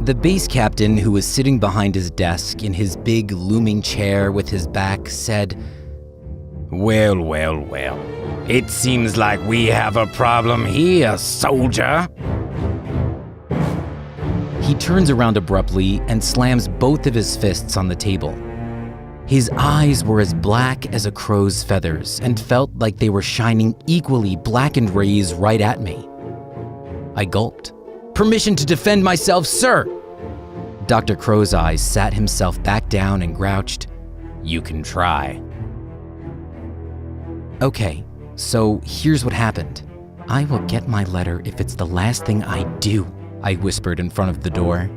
The base captain, who was sitting behind his desk in his big looming chair with his back, said, Well. It seems like we have a problem here, soldier. He turns around abruptly and slams both of his fists on the table. His eyes were as black as a crow's feathers and felt like they were shining equally blackened rays right at me. I gulped. "Permission to defend myself, sir!" Dr. Crow's Eyes sat himself back down and grouched, "You can try." Okay, so here's what happened. "I will get my letter if it's the last thing I do," I whispered in front of the door.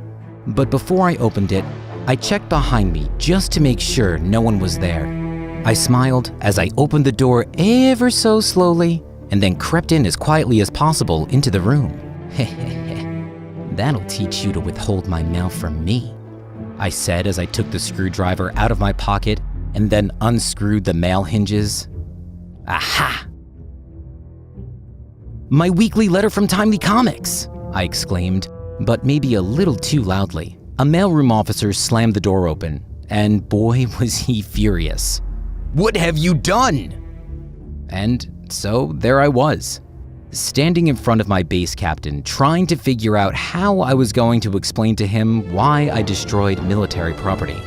But before I opened it, I checked behind me just to make sure no one was there. I smiled as I opened the door ever so slowly and then crept in as quietly as possible into the room. "That'll teach you to withhold my mail from me," I said as I took the screwdriver out of my pocket and then unscrewed the mail hinges. Aha! "My weekly letter from Timely Comics!" I exclaimed, but maybe a little too loudly. A mailroom officer slammed the door open, and boy was he furious. "What have you done?" And so there I was, standing in front of my base captain, trying to figure out how I was going to explain to him why I destroyed military property.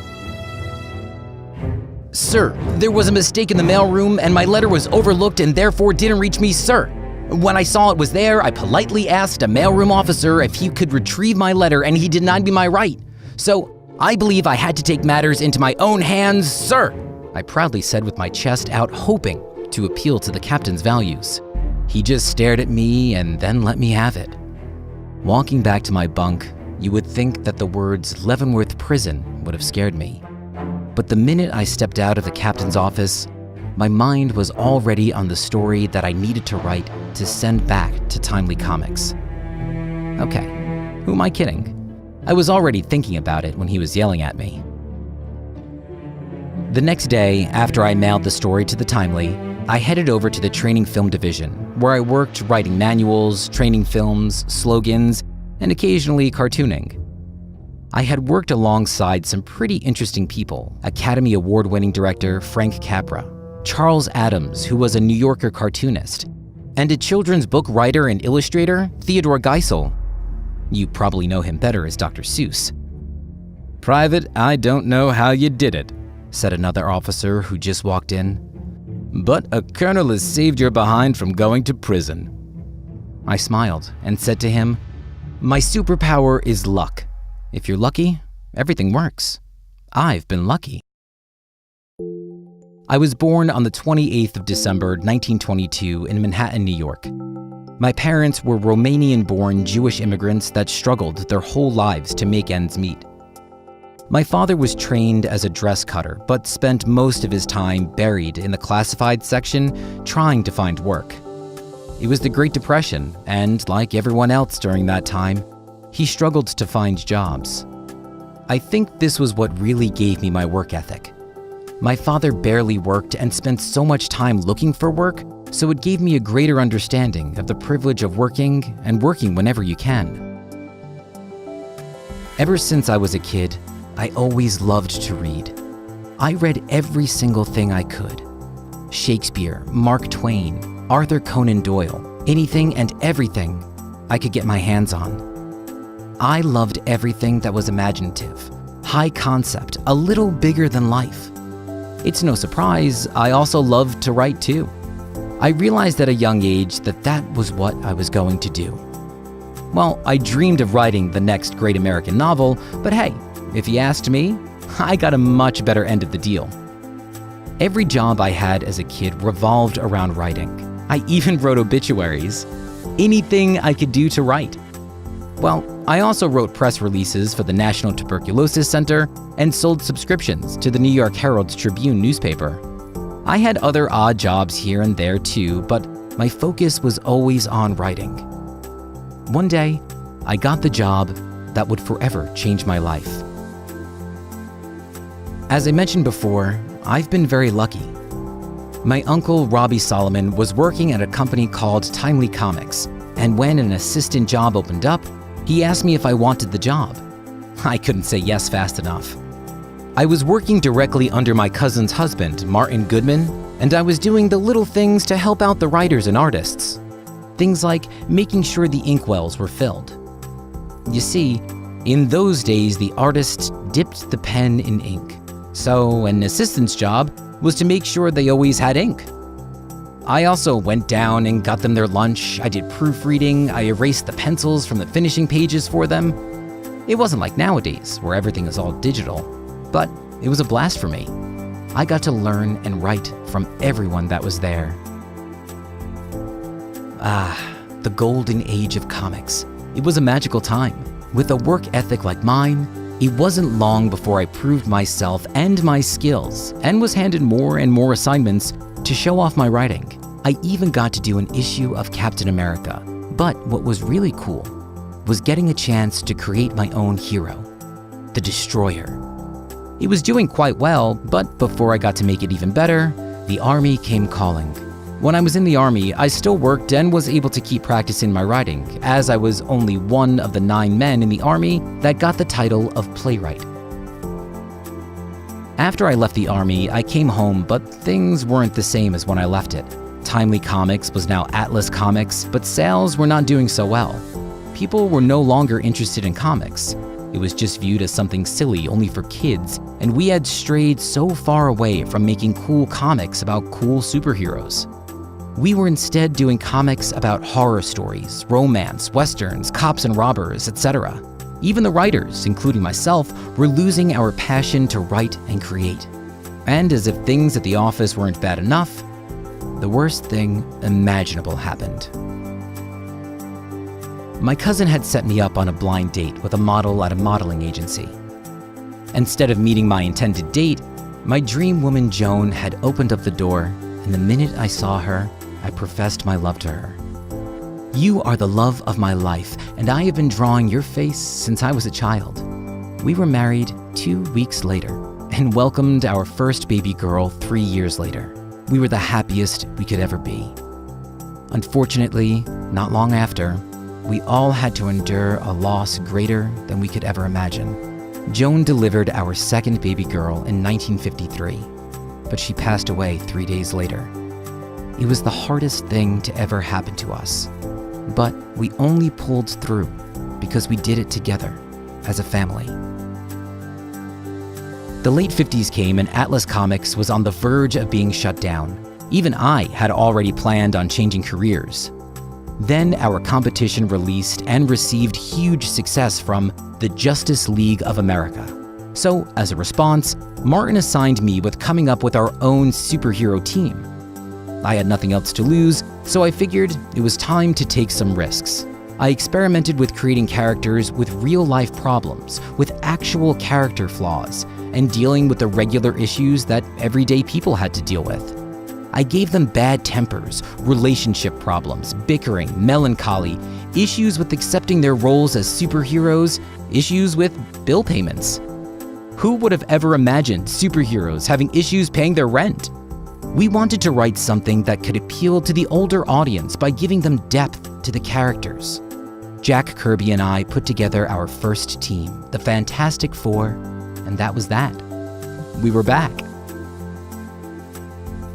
"Sir, there was a mistake in the mailroom and my letter was overlooked and therefore didn't reach me, sir. When I saw it was there, I politely asked a mailroom officer if he could retrieve my letter and he denied me my right. So I believe I had to take matters into my own hands, sir," I proudly said with my chest out, hoping to appeal to the captain's values. He just stared at me and then let me have it. Walking back to my bunk, you would think that the words Leavenworth Prison would have scared me. But the minute I stepped out of the captain's office, my mind was already on the story that I needed to write to send back to Timely Comics. Okay, who am I kidding? I was already thinking about it when he was yelling at me. The next day, after I mailed the story to the Timely, I headed over to the training film division, where I worked writing manuals, training films, slogans, and occasionally cartooning. I had worked alongside some pretty interesting people: Academy Award-winning director Frank Capra, Charles Addams, who was a New Yorker cartoonist, and a children's book writer and illustrator, Theodore Geisel. You probably know him better as Dr. Seuss. "Private, I don't know how you did it," said another officer who just walked in. "But a colonel has saved your behind from going to prison." I smiled and said to him, "My superpower is luck. If you're lucky, everything works. I've been lucky." I was born on the 28th of December, 1922 in Manhattan, New York. My parents were Romanian-born Jewish immigrants that struggled their whole lives to make ends meet. My father was trained as a dress cutter, but spent most of his time buried in the classified section trying to find work. It was the Great Depression, and like everyone else during that time, he struggled to find jobs. I think this was what really gave me my work ethic. My father barely worked and spent so much time looking for work, so it gave me a greater understanding of the privilege of working and working whenever you can. Ever since I was a kid, I always loved to read. I read every single thing I could. Shakespeare, Mark Twain, Arthur Conan Doyle, anything and everything I could get my hands on. I loved everything that was imaginative, high concept, a little bigger than life. It's no surprise, I also loved to write too. I realized at a young age that that was what I was going to do. Well, I dreamed of writing the next great American novel, but hey, if you asked me, I got a much better end of the deal. Every job I had as a kid revolved around writing. I even wrote obituaries. Anything I could do to write. Well, I also wrote press releases for the National Tuberculosis Center and sold subscriptions to the New York Herald-Tribune newspaper. I had other odd jobs here and there too, but my focus was always on writing. One day, I got the job that would forever change my life. As I mentioned before, I've been very lucky. My uncle, Robbie Solomon, was working at a company called Timely Comics, and when an assistant job opened up, he asked me if I wanted the job. I couldn't say yes fast enough. I was working directly under my cousin's husband, Martin Goodman, and I was doing the little things to help out the writers and artists. Things like making sure the inkwells were filled. You see, in those days, the artist dipped the pen in ink, so an assistant's job was to make sure they always had ink. I also went down and got them their lunch, I did proofreading, I erased the pencils from the finishing pages for them. It wasn't like nowadays, where everything is all digital, but it was a blast for me. I got to learn and write from everyone that was there. The golden age of comics. It was a magical time. With a work ethic like mine, it wasn't long before I proved myself and my skills and was handed more and more assignments to show off my writing. I even got to do an issue of Captain America. But what was really cool was getting a chance to create my own hero, the Destroyer. It was doing quite well, but before I got to make it even better, the Army came calling. When I was in the Army, I still worked and was able to keep practicing my writing, as I was only one of the 9 men in the Army that got the title of playwright. After I left the Army, I came home, but things weren't the same as when I left it. Timely Comics was now Atlas Comics, but sales were not doing so well. People were no longer interested in comics. It was just viewed as something silly only for kids, and we had strayed so far away from making cool comics about cool superheroes. We were instead doing comics about horror stories, romance, westerns, cops and robbers, etc. Even the writers, including myself, were losing our passion to write and create. And as if things at the office weren't bad enough, the worst thing imaginable happened. My cousin had set me up on a blind date with a model at a modeling agency. Instead of meeting my intended date, my dream woman Joan had opened up the door, and the minute I saw her, I professed my love to her. You are the love of my life, and I have been drawing your face since I was a child. We were married 2 weeks later and welcomed our first baby girl 3 years later. We were the happiest we could ever be. Unfortunately, not long after, we all had to endure a loss greater than we could ever imagine. Joan delivered our second baby girl in 1953, but she passed away 3 days later. It was the hardest thing to ever happen to us, but we only pulled through because we did it together as a family. The late 50s came and Atlas Comics was on the verge of being shut down. Even I had already planned on changing careers. Then our competition released and received huge success from the Justice League of America. So, as a response, Martin assigned me with coming up with our own superhero team. I had nothing else to lose, so I figured it was time to take some risks. I experimented with creating characters with real-life problems, with actual character flaws, and dealing with the regular issues that everyday people had to deal with. I gave them bad tempers, relationship problems, bickering, melancholy, issues with accepting their roles as superheroes, issues with bill payments. Who would have ever imagined superheroes having issues paying their rent? We wanted to write something that could appeal to the older audience by giving them depth to the characters. Jack Kirby and I put together our first team, the Fantastic Four, and that was that. We were back.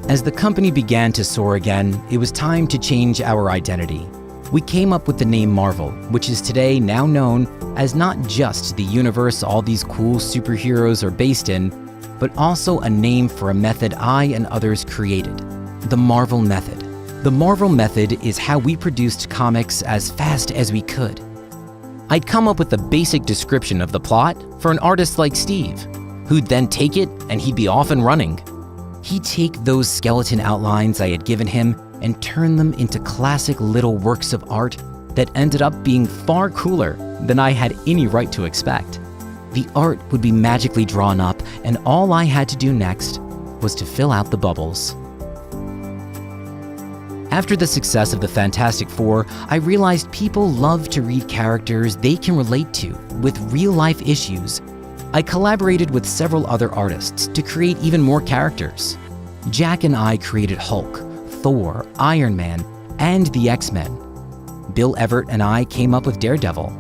As the company began to soar again, it was time to change our identity. We came up with the name Marvel, which is today now known as not just the universe all these cool superheroes are based in, but also a name for a method I and others created, the Marvel Method. The Marvel Method is how we produced comics as fast as we could. I'd come up with a basic description of the plot for an artist like Steve, who'd then take it and he'd be off and running. He'd take those skeleton outlines I had given him and turn them into classic little works of art that ended up being far cooler than I had any right to expect. The art would be magically drawn up, and all I had to do next was to fill out the bubbles. After the success of the Fantastic Four, I realized people love to read characters they can relate to with real-life issues. I collaborated with several other artists to create even more characters. Jack and I created Hulk, Thor, Iron Man, and the X-Men. Bill Everett and I came up with Daredevil.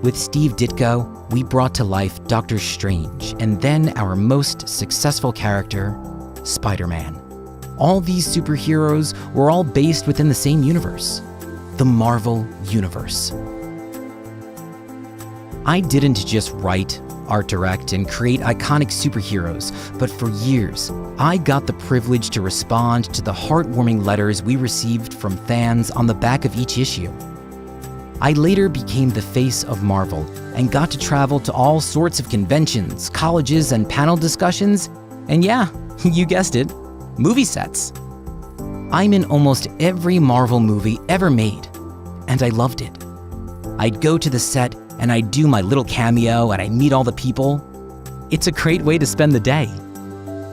With Steve Ditko, we brought to life Doctor Strange and then our most successful character, Spider-Man. All these superheroes were all based within the same universe, the Marvel Universe. I didn't just write, art direct, and create iconic superheroes, but for years, I got the privilege to respond to the heartwarming letters we received from fans on the back of each issue. I later became the face of Marvel and got to travel to all sorts of conventions, colleges, and panel discussions, and yeah, you guessed it, movie sets. I'm in almost every Marvel movie ever made, and I loved it. I'd go to the set and I'd do my little cameo and I'd meet all the people. It's a great way to spend the day.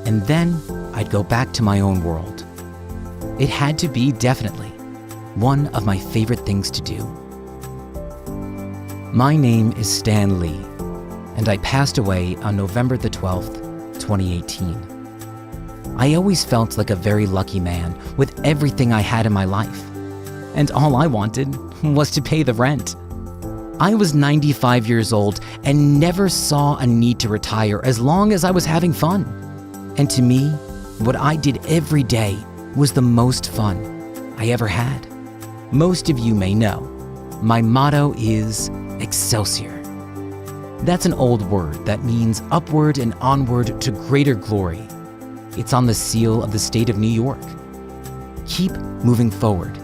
And then I'd go back to my own world. It had to be definitely one of my favorite things to do. My name is Stan Lee, and I passed away on November the 12th, 2018. I always felt like a very lucky man with everything I had in my life, and all I wanted was to pay the rent. I was 95 years old and never saw a need to retire as long as I was having fun. And to me, what I did every day was the most fun I ever had. Most of you may know, my motto is Excelsior. That's an old word that means upward and onward to greater glory. It's on the seal of the state of New York. Keep moving forward.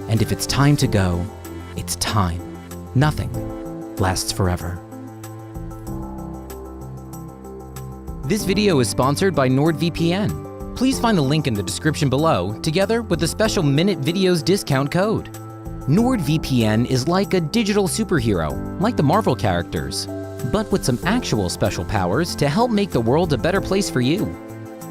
And if it's time to go, it's time. Nothing lasts forever. This video is sponsored by NordVPN. Please find the link in the description below, together with the special Minute Videos discount code. NordVPN is like a digital superhero, like the Marvel characters, but with some actual special powers to help make the world a better place for you.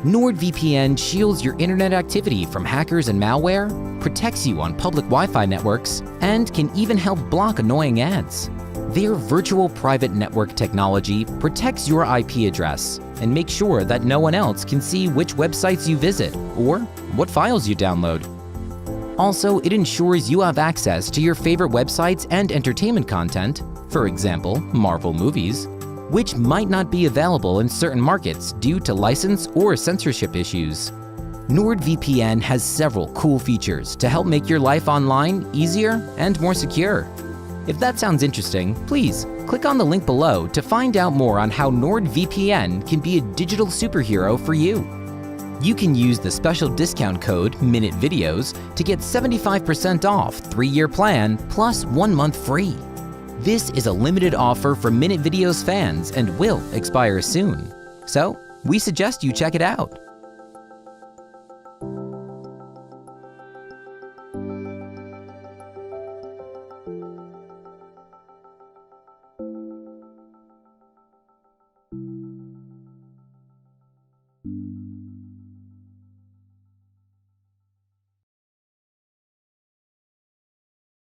NordVPN shields your internet activity from hackers and malware, protects you on public Wi-Fi networks, and can even help block annoying ads. Their virtual private network technology protects your IP address and makes sure that no one else can see which websites you visit or what files you download. Also, it ensures you have access to your favorite websites and entertainment content, for example, Marvel movies, which might not be available in certain markets due to license or censorship issues. NordVPN has several cool features to help make your life online easier and more secure. If that sounds interesting, please click on the link below to find out more on how NordVPN can be a digital superhero for you. You can use the special discount code Minute Videos to get 75% off 3-year plan plus 1 month free. This is a limited offer for Minute Videos fans and will expire soon. So, we suggest you check it out.